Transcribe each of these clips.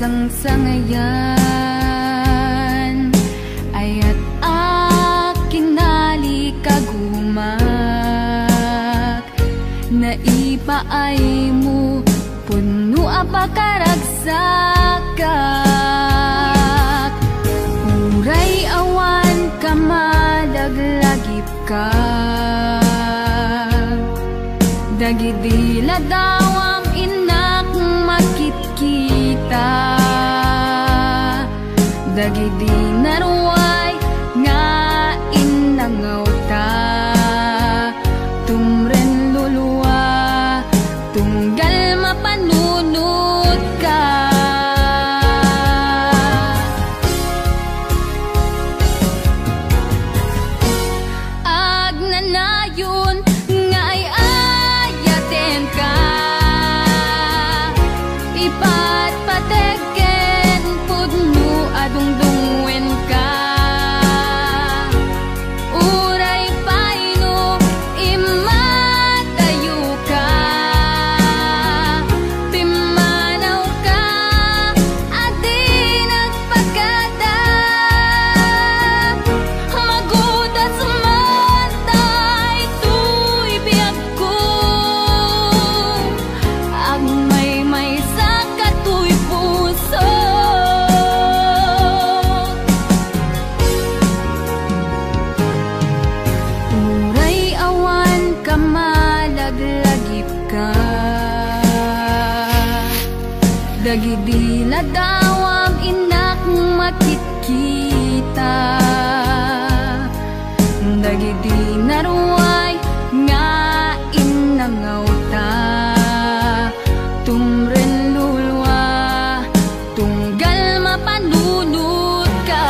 sang sangayan ayat akinali kagumak naipaay mo puno apakaragsakak uray awan kamalaglagip ka dagidila dawam inak makitkita dagidi naruay nga inangaw ta tumren luluwa tunggal mapanunod ka agnanayon nga ay ayaten ka ipatpateken pudno adungdungwen ka uray paino imatayo ka timanaw ka adi nagpagada magudat sumantay tuy biyag ko agmay may saka tuy puso uray awan kamalaglagip ka dagidi ladawam inak makitkita dagidi naruay nga inangaw ta tumren lulwa tunggal mapanunod ka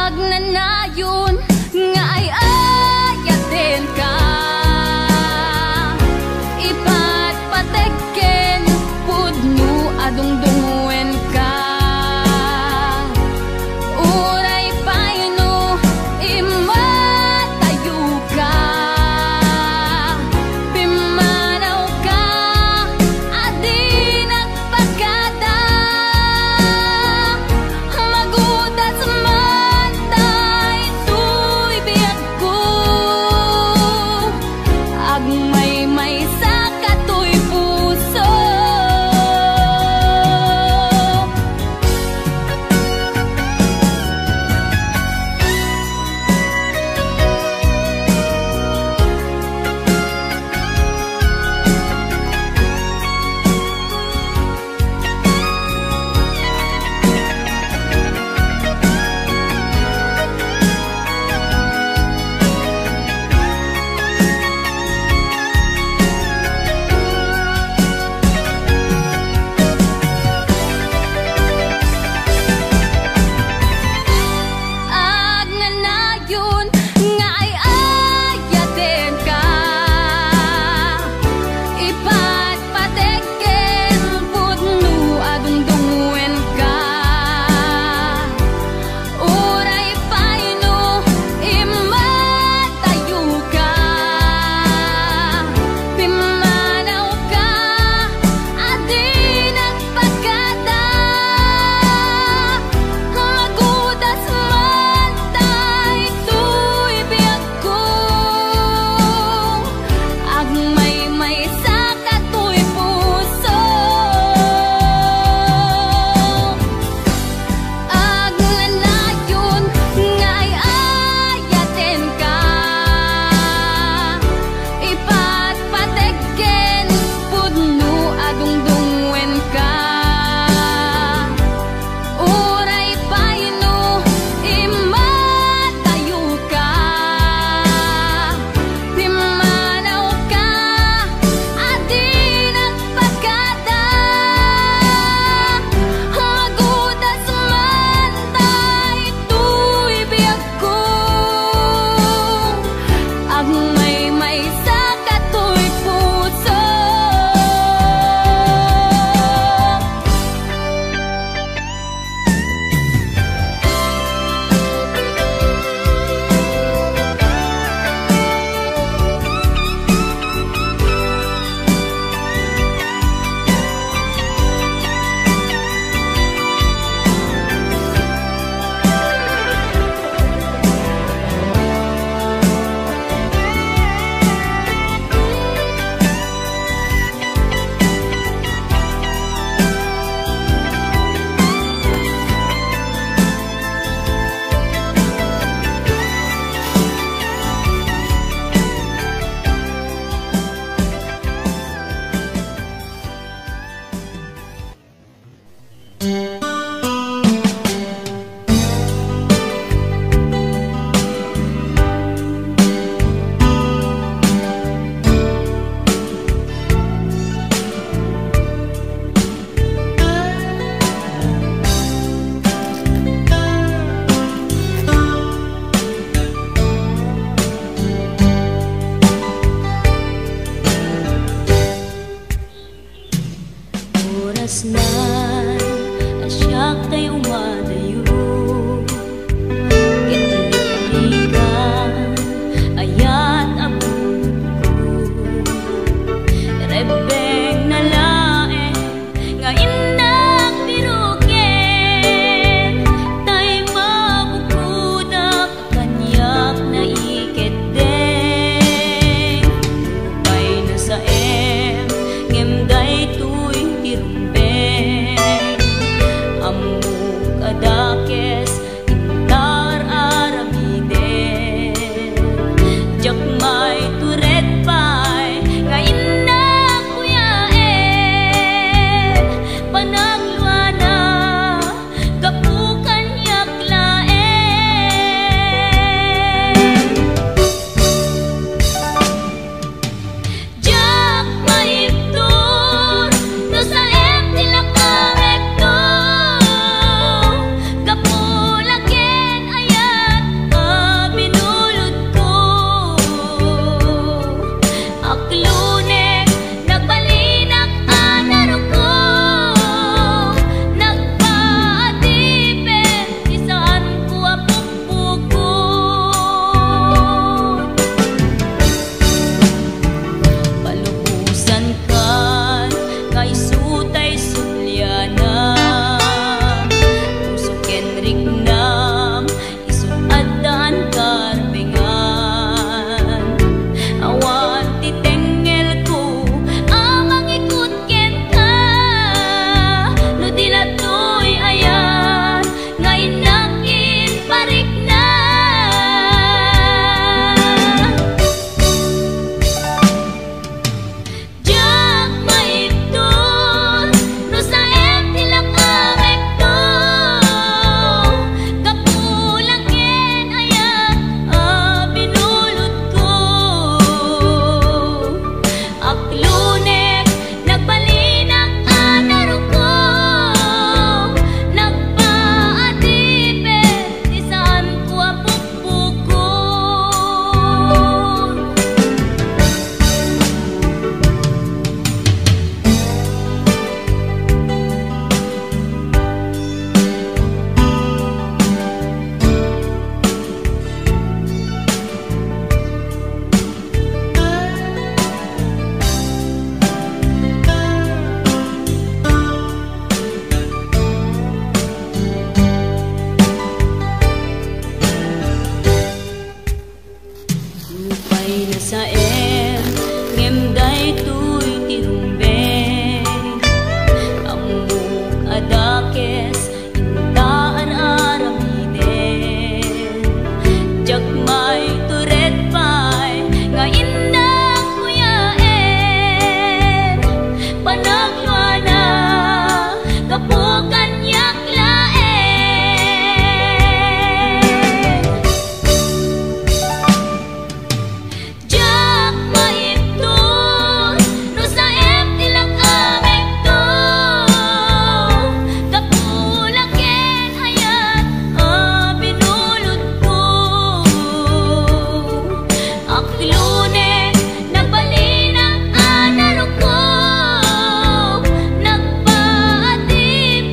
agnanayon nga ay ayaten ka ipatpateken pudno adungdungwen ka uray paino imatayo ka pimanaw ka adi nagpagada magudat sumantay tuy biyag ko agmay may saka tuy puso Nan asyak tayo umadayo Kitlikan ayat abuko Rebeng na lae nga inak biruken Tay mabukudak kanyak na iketeng Upay na sa ngemday tuy tirumbe Amuk adakes intar aramide Jakmay turet pay nga inak kuyaen Panagluana kapukan yaklaen Jakmay iptur no sa sa ngemday tuy tirumbe Amuk adakes intar aramide Jakmay turet pay nga inak kuyaen Panagluana kapukan yaklaen Nagpaatip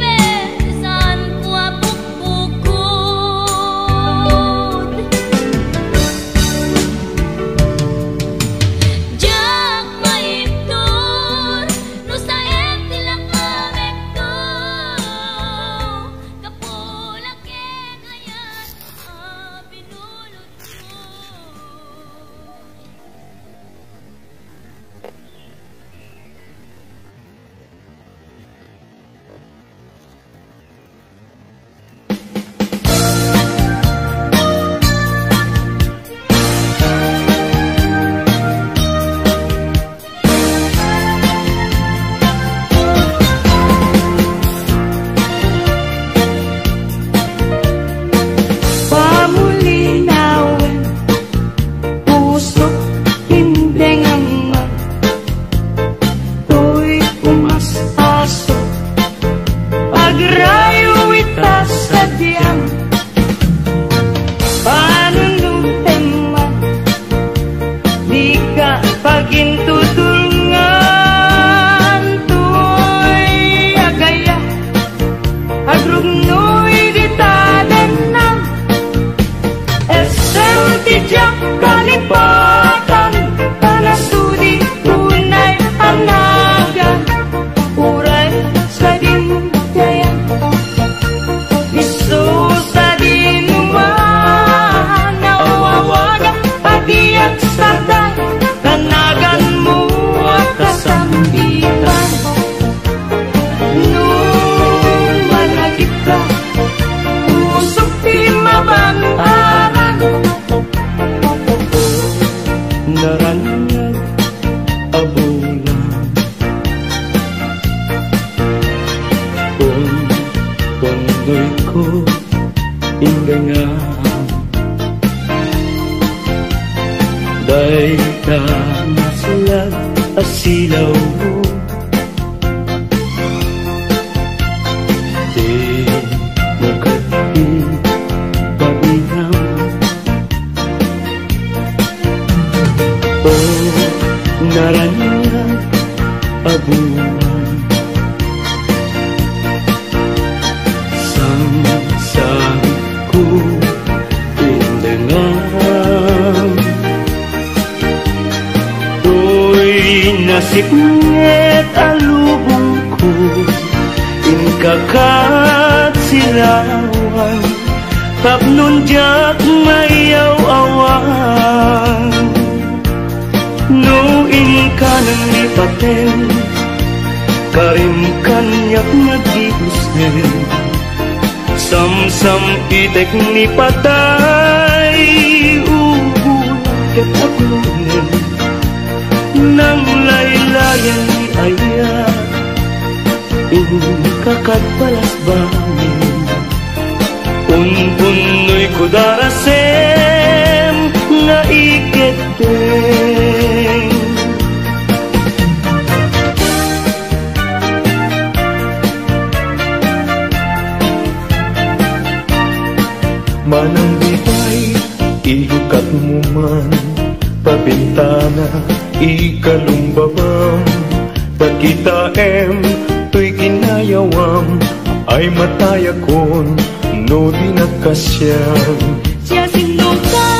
ko ingay nga day ka masalag asilaw mo di mo kati pabinam o naranya abuan nasib nget alubong ko inkakat silawan tapnon jak mayaw awan no inkanang lipaten karim kanyak nagibusnen sam-sam itek ni patay ubul ket aglunen nang laylayan ni Aya ingkakat balas bangin unpunoy ko darasem nga iketeng manang bibay iukat mo man pabintana ikalumbabam pagkita tuy kinayawam ay matayakon no di nagkasyam siya sindo ka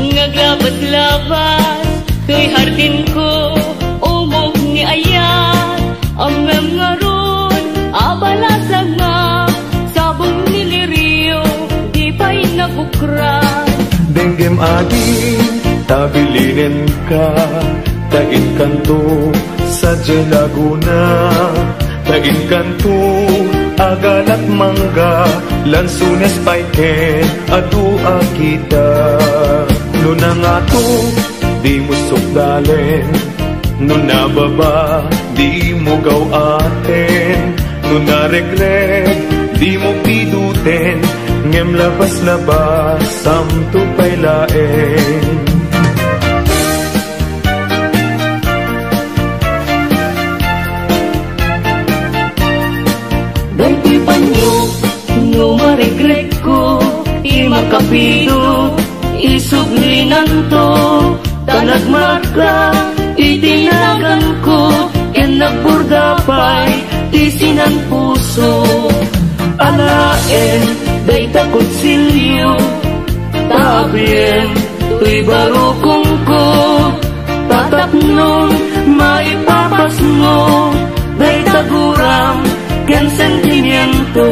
ngaglabat-labat tuy hardin ko umog ni Ayat amem nga ron abalasag nga sabong niliriyo di pa'y nabukran denggem adi tabilinin ka Tagin kanto sa Laguna Tagin kanto agalat mangga Lansunes paiken adua kita Nuna nga to di mo sukdalen Nuna baba di mo gawaten Nuna regret di mo piduten Ngem labas-labas samto pailaen no maregret ko imakapido isuglinan to tanagmarka itinagan ko ken nagburdapay tisinan puso alaen day takotsilyo tabien tuy barukong ko tatapnon maipapasmo day taguram ken sentimiento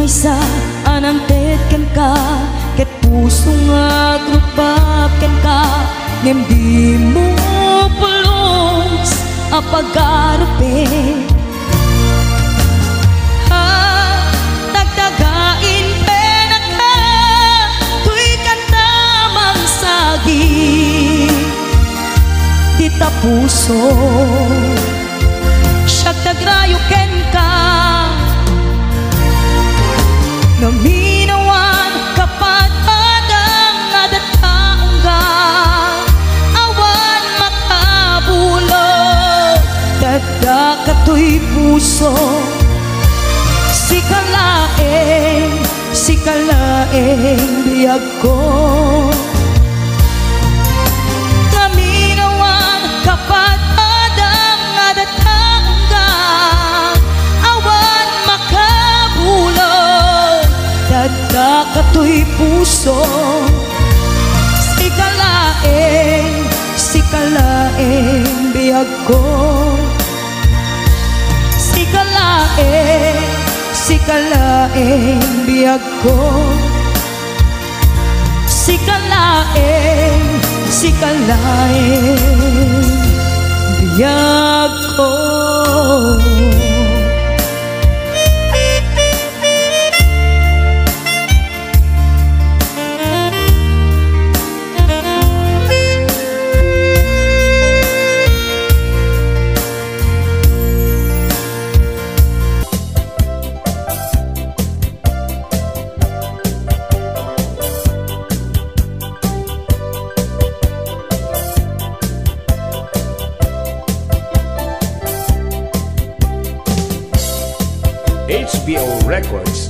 sa anantet ken ka ket puso nga grubab ken ka ngem di mo pulos apagarupe tagdagain penak ka tuy kanta mangsagi di ta puso siag tagrayo ken ka naminawan kapat adang adataong ka awan makabulog dagdag kato'y puso sikalaeng biyag ko naminawan kapat adang adataong ka puso. Sikalaeng biyag ko. Sikalaeng biyag ko. Sikalaeng biyag ko. HBO Records.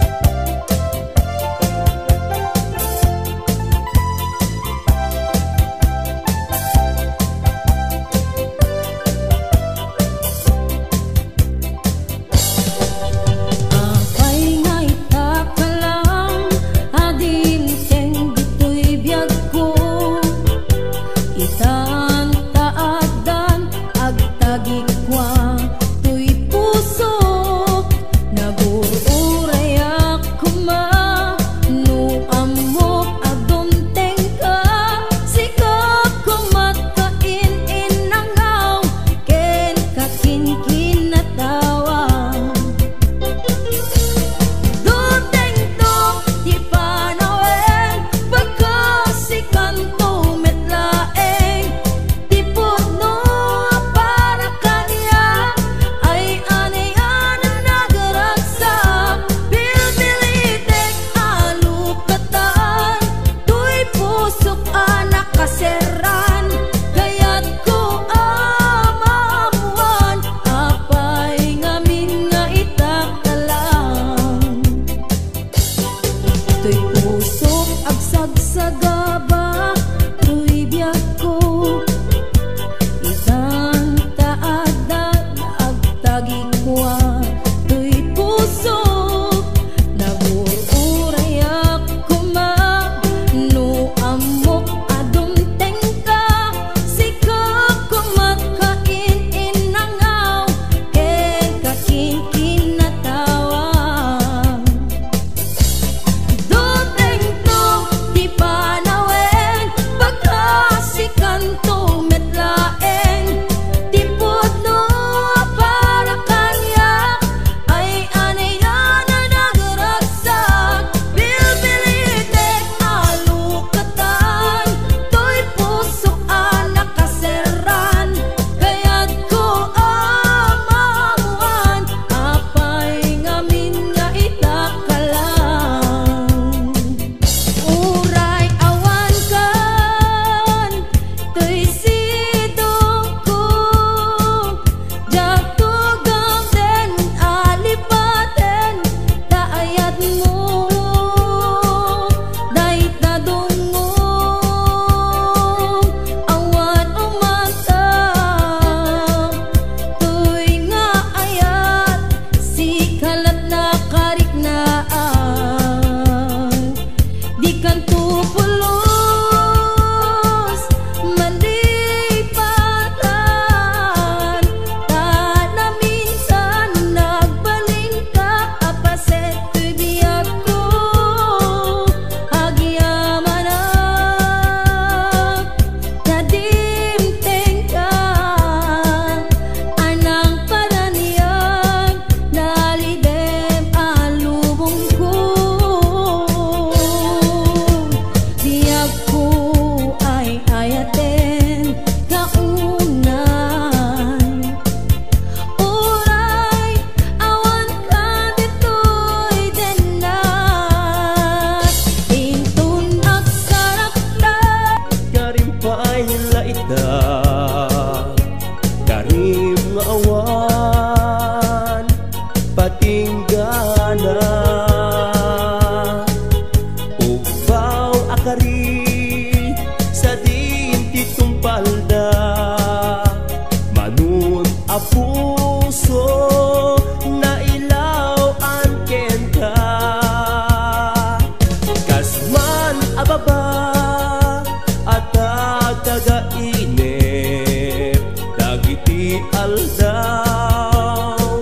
daw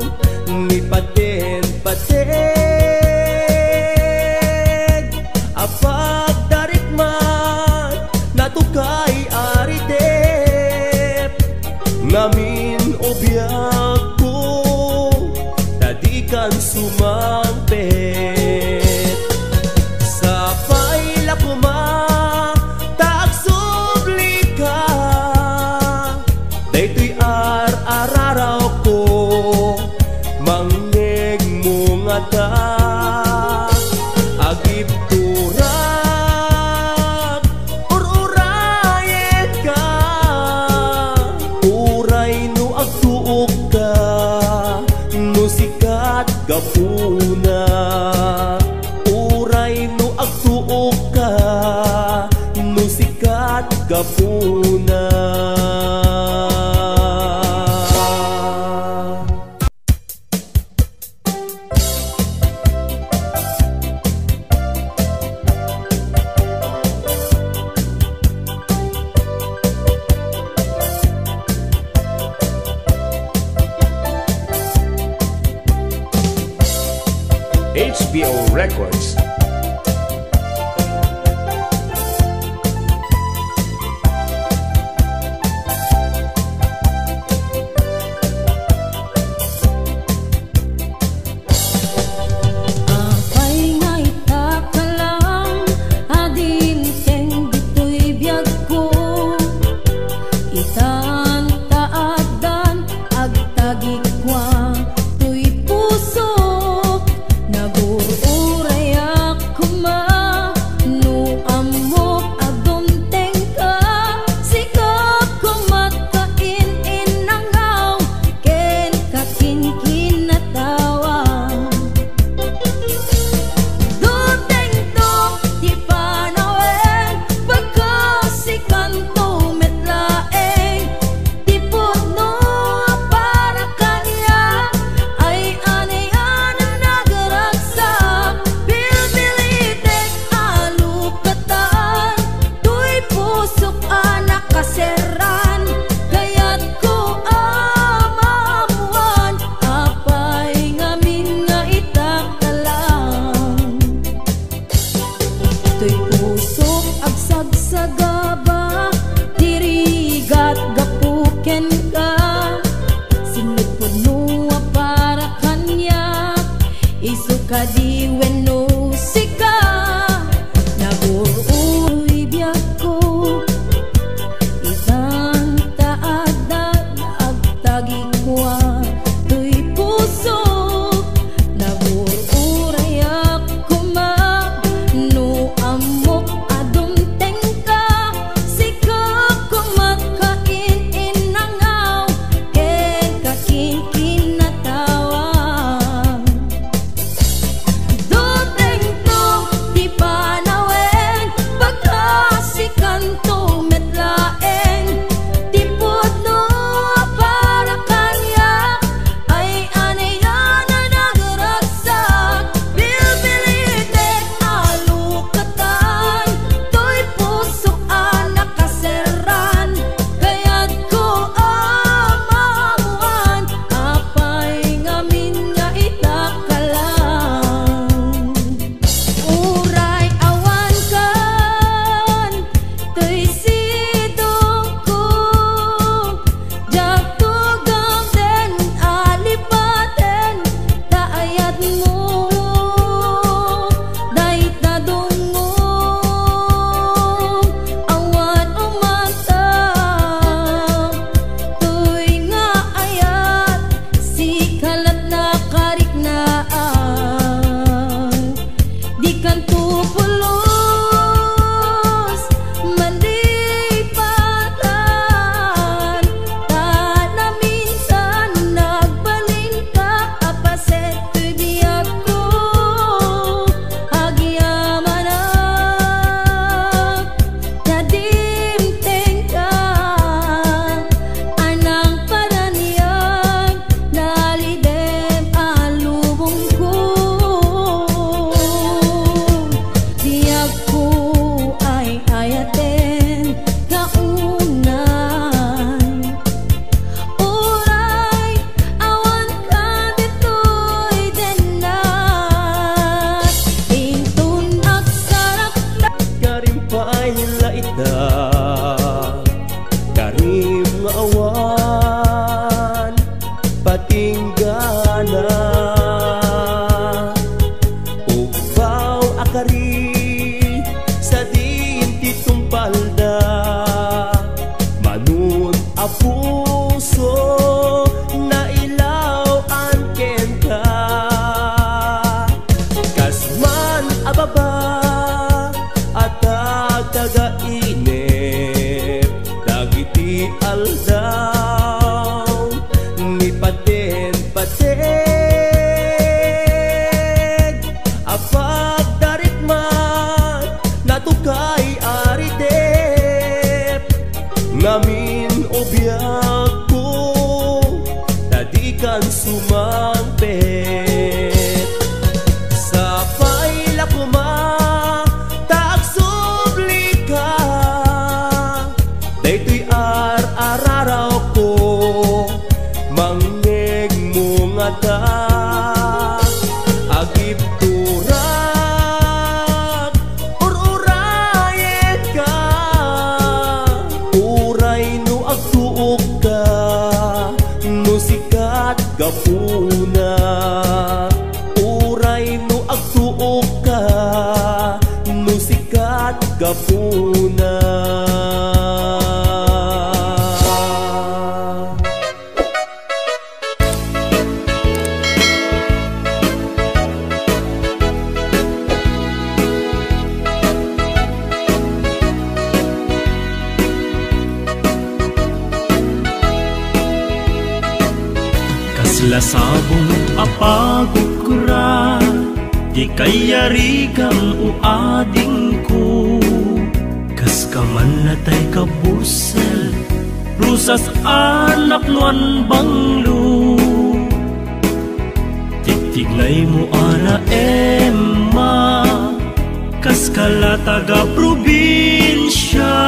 ni paten-paten apag darit man natukay aritep ngamin obyak ko tadikan sumampet sa paila kuma tagsubli ka daytoy ar-araraw ko mangeg mo nga ta agip turak ur-urayen ka uray no agtuok ka no sikat gapuna uray no agtuok ka no sikat gapuna. HBO Records. Tipod no para kanya nan sumampet sa paila kuma taag subli ka daytoy ar-araraw ko mangeg mo nga ta agip turak or-urayen ka uray no agtuok ka no sikat gapuna uray no agtuok ka no sikat gapuna. Lasabong apagukura di kayarigam uading ko kas kaman natay kabusel rusas anak nuan banglo titignay mo ana Emma kas kala taga probinsya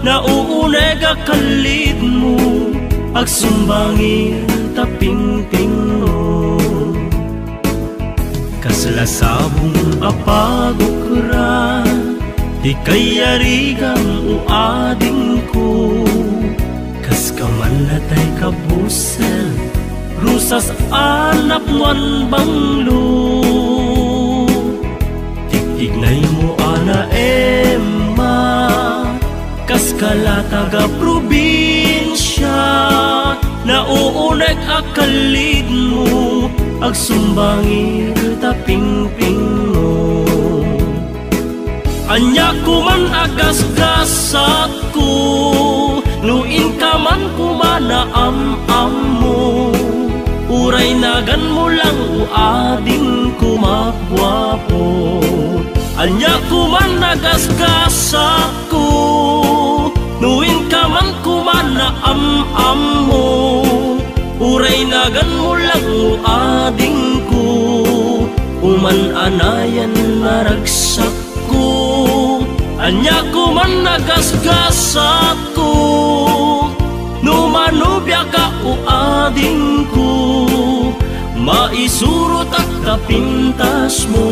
nauuneg akalid mo agsumbangir taping-ping mo kaslasabong apagukura di kayarigam uading ko kas kaman natay kabusel rusas anak nuan banglo tignay mo ana Emma kas kala taga probinsya nauuneg akalid mo agsumbangir taping-ping mo anya kuman agas-gasat ko nuin ka man kumana am-am mo uray nagan mo lang uading kumagwapo anya kuman agas-gasat ko nuin ka man kumana am-am mo uray nagan mo lang uading ko uman anayan naragsak ko anya kuman nagasgasat ko numanubya ka uading ko maisurot at kapintas mo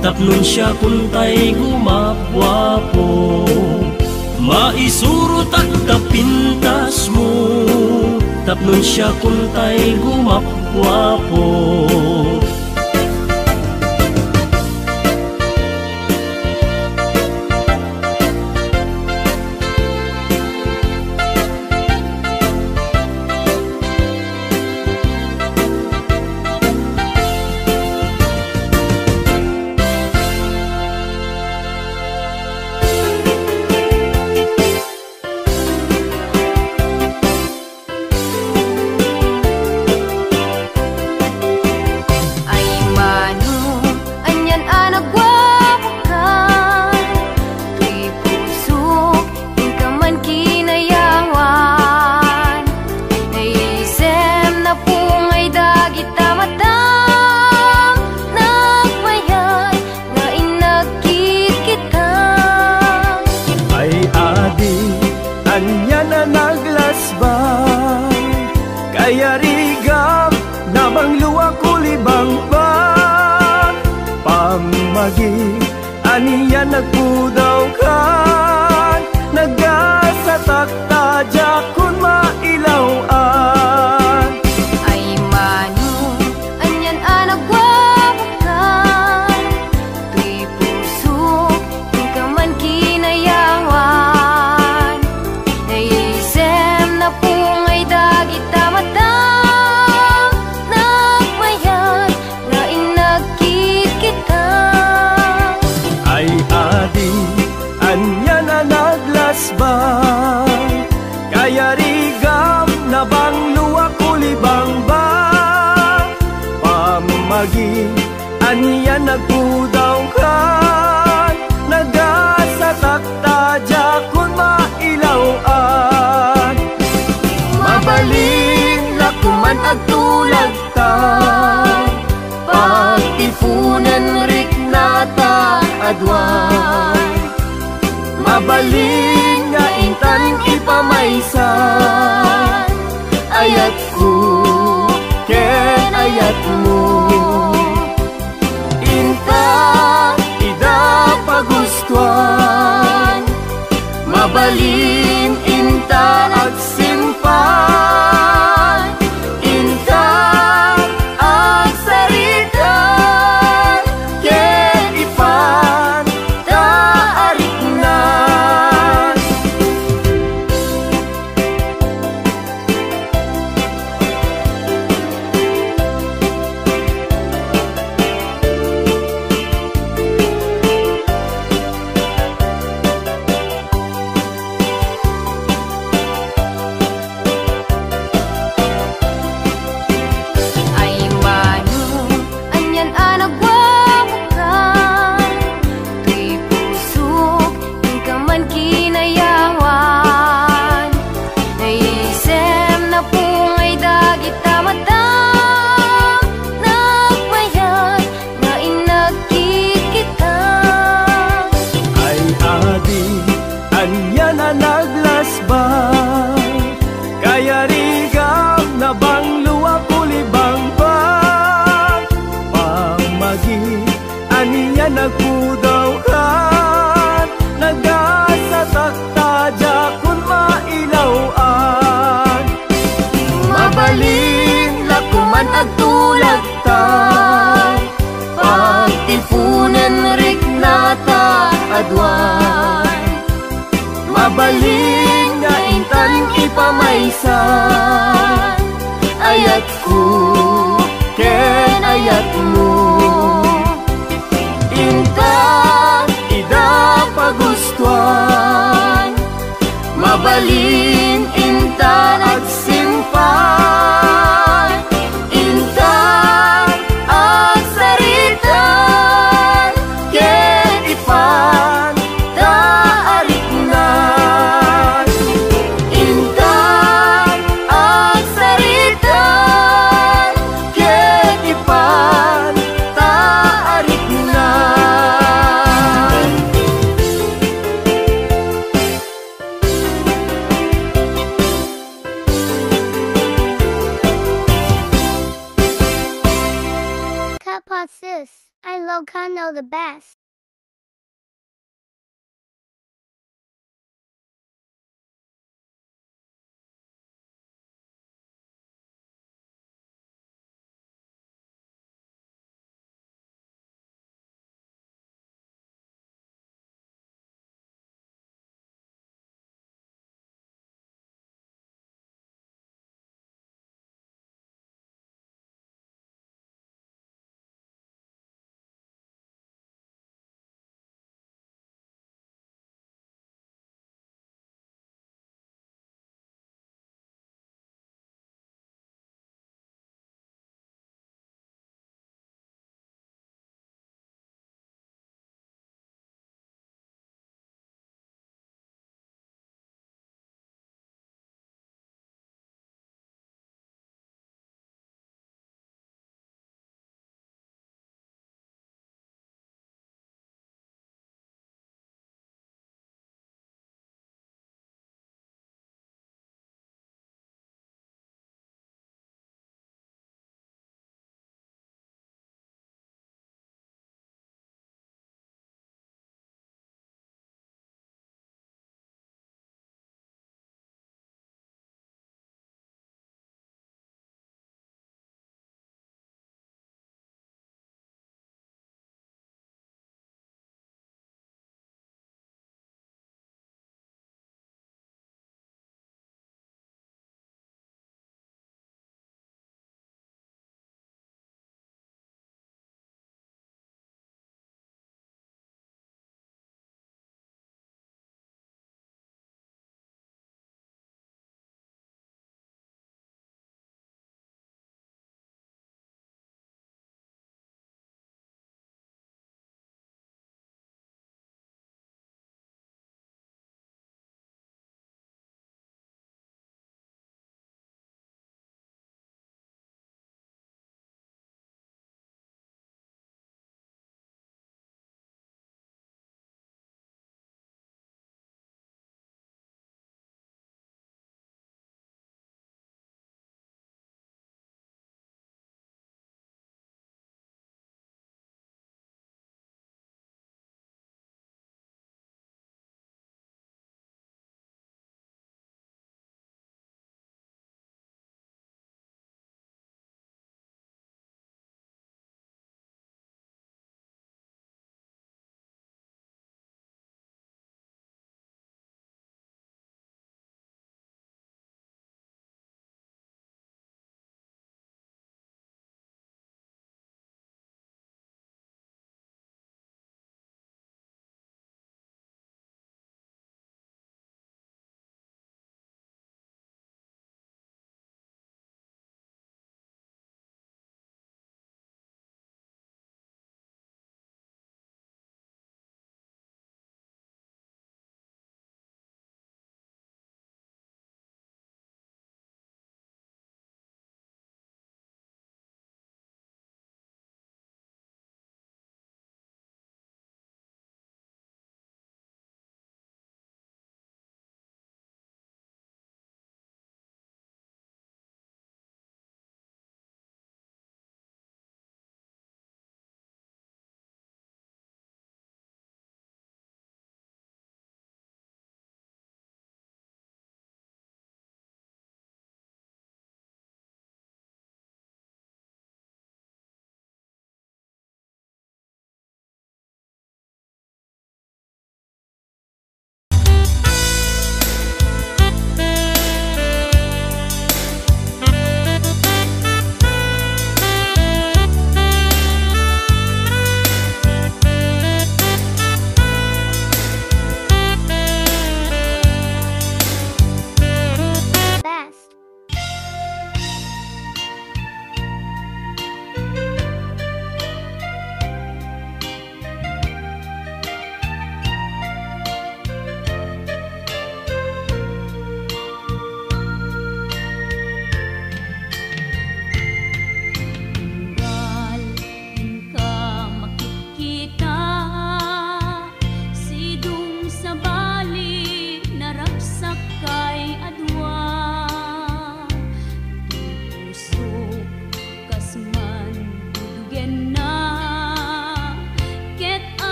tapnon siya kuntay gumapwapo maisurot at kapintas mo tapnon siya kuntay gumapwapo. Kayarigam na bangluwa kulibang ba pamagi aniya nagpudaw ka nagasatakta jakun mailawan ay manu anyan anagwawakan tuy puso yung kaman kinayawan naisem na pungay dagit tamata nagmayan na inagkit kita ay adi anya na naglasbang kayarigam na bangluwa kulibang ba pamagi aniya nagpudaw ka nagasatakta jakun mailawan mabalin lakuman kita mata nagmayat nga inagkikita. Ay adi, anya na naglasbay, kaya rigam na bang luwa kulibang ba? Pamagi, aniya nagpudawkan, nagasatakta kun mailawan. Mabalin lakuman agtulagtan, pagtipunan riknata adwan. Mabalin nga intan ipamaysan, ayat ko ken ayat mo. Intan ida pagustuhan, mabalin intan at simpan. Intan at saritan, ken ipan taariknan. Intan at saritan, ken ipan taariknan. Cut sis, I Locano the best.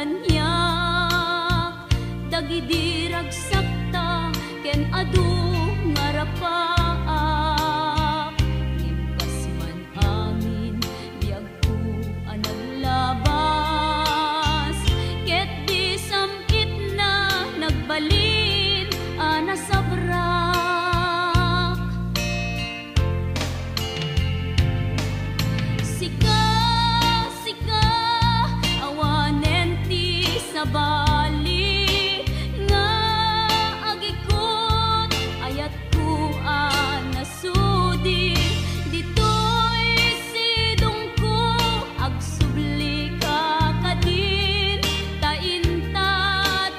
kanyak dagidirag sakta ken adu ngarapaak ngimkas man angin biag ko anaglabas ket di samit na nagbalin ana sabrak sika sika awanen ti sabali nga agikot ayat ko anasudi ditoy sidong ko agsubli ka kadin tainta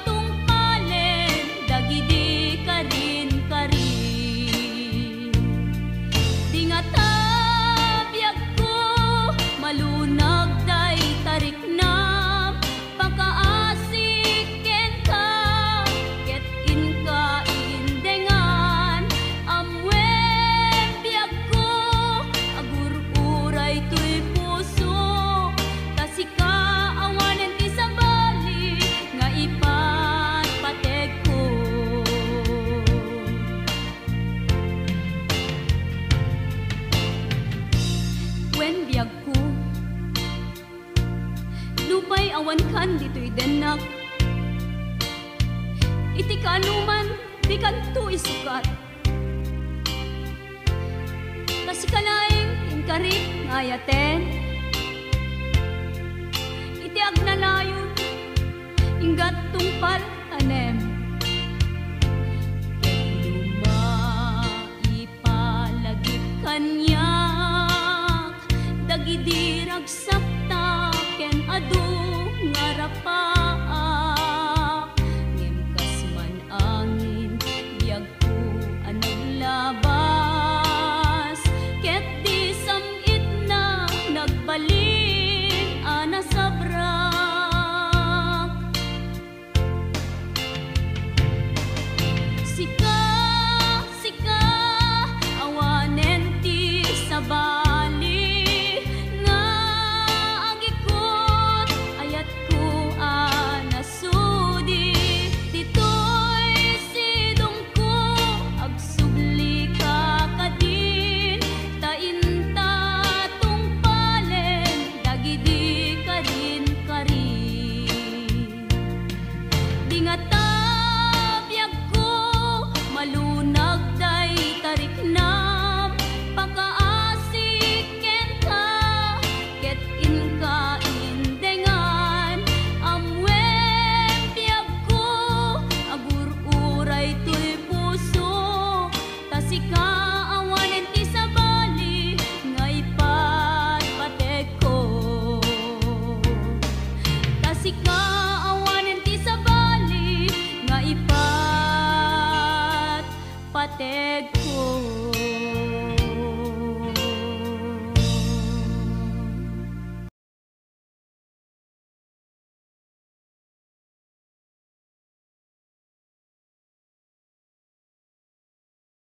tungpalen dagidi karin karin di nga tabiyag ko malunag day tarik na pakaasik ken ka ket in ka indengan amwen biyag ko agur-uray to'y puso tasika awanen ti sabali nga ipatpateg ko wen biyag ko lupay awan kan dito'y denak iti kanuman di kanto isukat kasi kalaing inkarit ngayaten iti agnalayon inggat tungpal tanem ipalagip kanyak dagidirag sakta ken adu ngarapaak ngimkas man angin biag ko anaglabas ket di samit na nagbalin ana sabrak sika sika awanen ti sabali nga agikot ayat ko anasudi ditoy sidong ko agsubli ka kadin tainta tungpalen dagidi karin karin di nga tabiyag ko malunag day tarik nam pakaasik ken ka ket in ka indengan amwen biyag ko agur-uray to'y puso tasika awanen ti sabali nga ipatpateg ko tasika awanen ti sabali nga ipatpateg ko